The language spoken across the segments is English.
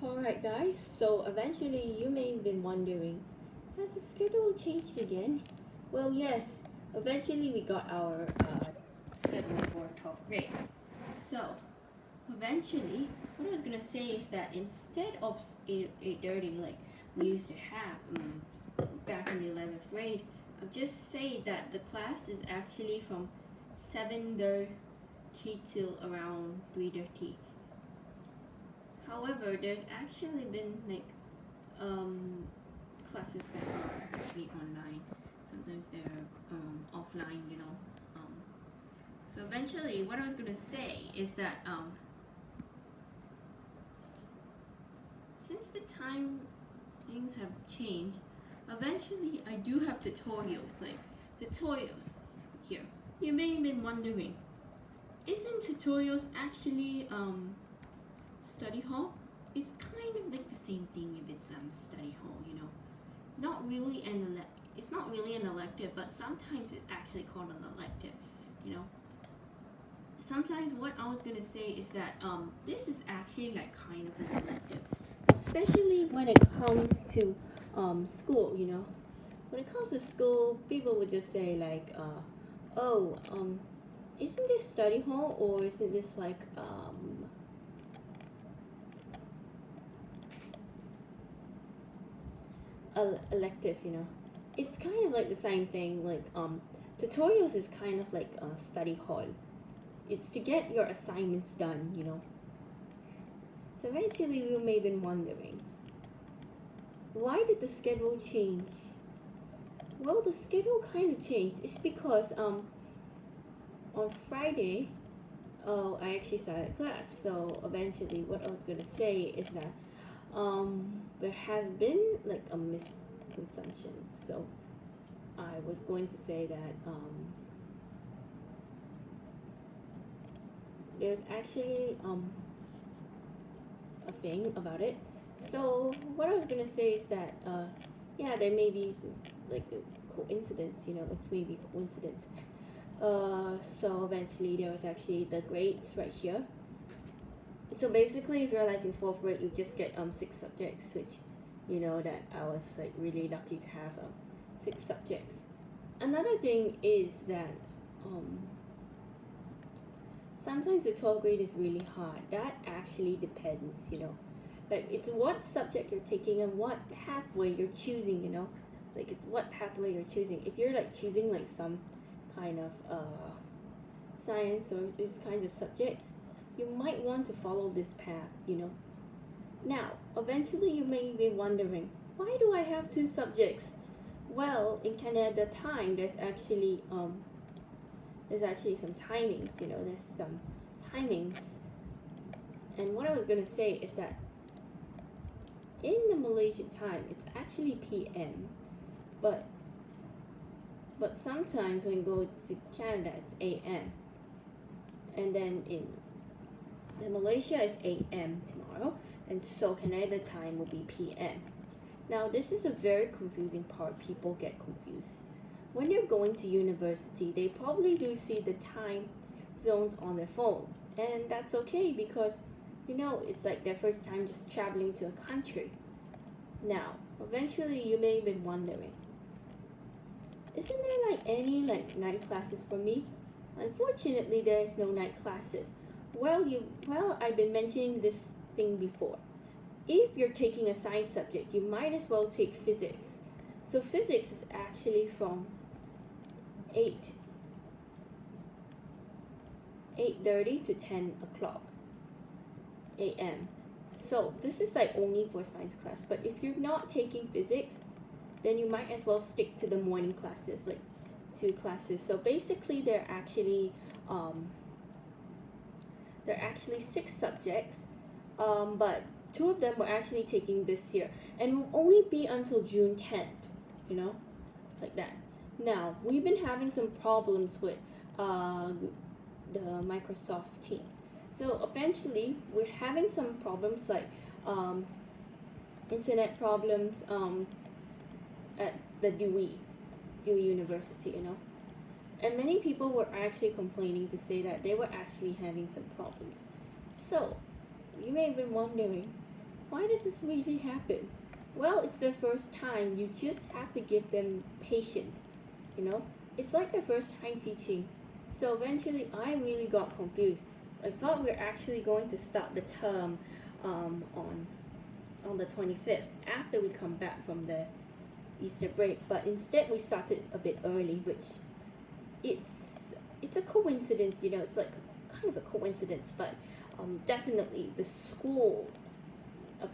Alright guys, so eventually you may have been wondering, has the schedule changed again? Well yes, eventually we got our schedule for 12th grade. So, eventually, what I was gonna say is that instead of 8:30 like we used to have back in the 11th grade, I'll just say that the class is actually from 7:30 till around 3:30. However, there's actually been classes that are actually online. Sometimes they're offline. Um, so eventually, what I was gonna say is that since the time things have changed, eventually I do have tutorials. Like tutorials here. You may have been wondering, isn't tutorials actually study hall? It's kind of like the same thing if it's study hall. Not really it's not really an elective, but sometimes it's actually called an elective. You know. Sometimes what I was gonna say is that this is actually like kind of an elective, especially when it comes to school. When it comes to school, people would just say like, oh, isn't this study hall or isn't this like electives? It's kind of like the same thing. Like tutorials is kind of like a study hall. It's to get your assignments done. So eventually you may have been wondering, why did the schedule change? Well, the schedule kind of changed. It's because on Friday, oh, I actually started class. So eventually, what I was gonna say is that there has been like a misconception. So I was going to say that there's actually a thing about it. So what I was gonna say is that yeah, there may be like a coincidence. It's maybe coincidence. So eventually there was actually the grades right here. So basically, if you're like in 12th grade, you just get 6 subjects, which that I was like really lucky to have 6 subjects. Another thing is that sometimes the 12th grade is really hard. That actually depends. Like it's what subject you're taking and what pathway you're choosing. Like it's what pathway you're choosing. If you're like choosing like some kind of science or these kinds of subjects, you might want to follow this path. Now, eventually you may be wondering, why do I have 2 subjects? Well, in Canada time, there's actually some timings. There's some timings, and what I was gonna say is that in the Malaysian time, it's actually PM, but sometimes when you go to Canada, it's AM, and then in Malaysia it's AM tomorrow, and so Canada time will be PM. Now this is a very confusing part. People get confused when they're going to university. They probably do see the time zones on their phone, and that's okay because it's like their first time just traveling to a country. Now eventually you may have been wondering, isn't there like any like night classes for me? Unfortunately, there is no night classes. Well, I've been mentioning this thing before. If you're taking a science subject, you might as well take physics. So physics is actually from 8:30 to 10 o'clock a.m. So this is like only for science class. But if you're not taking physics, then you might as well stick to the morning classes, like 2 classes. So basically, they're actually 6 subjects, but 2 of them we're actually taking this year, and will only be until June 10th. Like that. Now we've been having some problems with the Microsoft Teams. So eventually, we're having some problems like internet problems at the Dewey University. And many people were actually complaining to say that they were actually having some problems. So, you may have been wondering, why does this really happen? Well, it's their first time. You just have to give them patience, you know? It's like their first time teaching. So eventually, I really got confused. I thought we were actually going to start the term on the 25th after we come back from the Easter break, but instead we started a bit early, which it's it's a coincidence, you know. It's like kind of a coincidence, but definitely uh,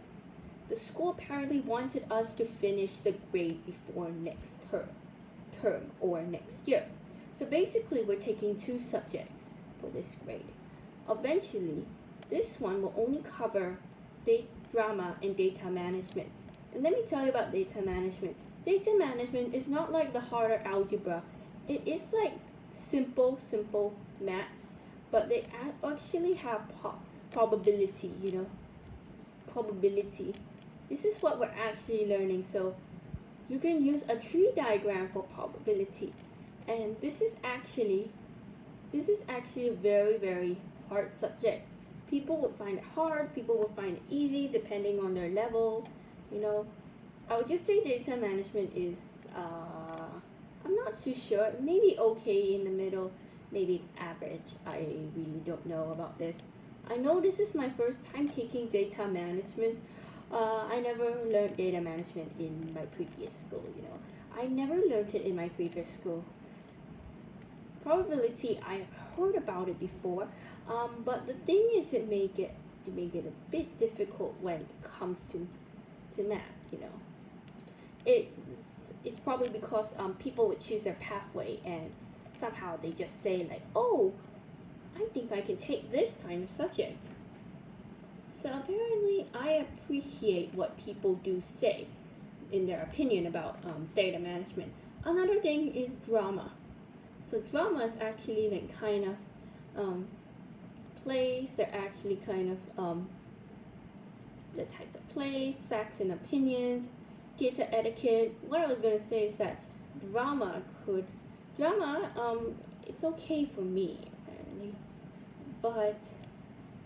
the school apparently wanted us to finish the grade before next term or next year. So basically, we're taking two subjects for this grade. Eventually, this one will only cover drama and data management. And let me tell you about data management. Data management is not like the harder algebra. It is like simple maths, but they actually have probability, you know, probability. This is what we're actually learning. So you can use a tree diagram for probability, and this is actually a very hard subject. People would find it hard, people would find it easy depending on their level, you know. I would just say data management is I'm not too sure, maybe okay in the middle, maybe it's average. I really don't know about this. I know this is my first time taking data management. I never learned data management in my previous school, you know. I never learned it in my previous school. Probability, I've heard about it before, but the thing is, it make it a bit difficult when it comes to math, you know. It's it's probably because people would choose their pathway and somehow they just say like, oh, I think I can take this kind of subject. So apparently, I appreciate what people do say in their opinion about data management. Another thing is drama. So drama is actually like kind of plays. They're actually kind of the types of plays, facts and opinions, theater etiquette. What I was gonna say is that drama could drama it's okay for me apparently, but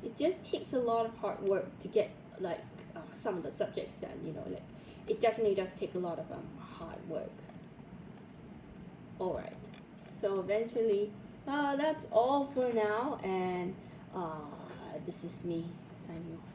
it just takes a lot of hard work to get like some of the subjects done. You know, like it definitely does take a lot of hard work. All right, so eventually, that's all for now, and this is me signing off.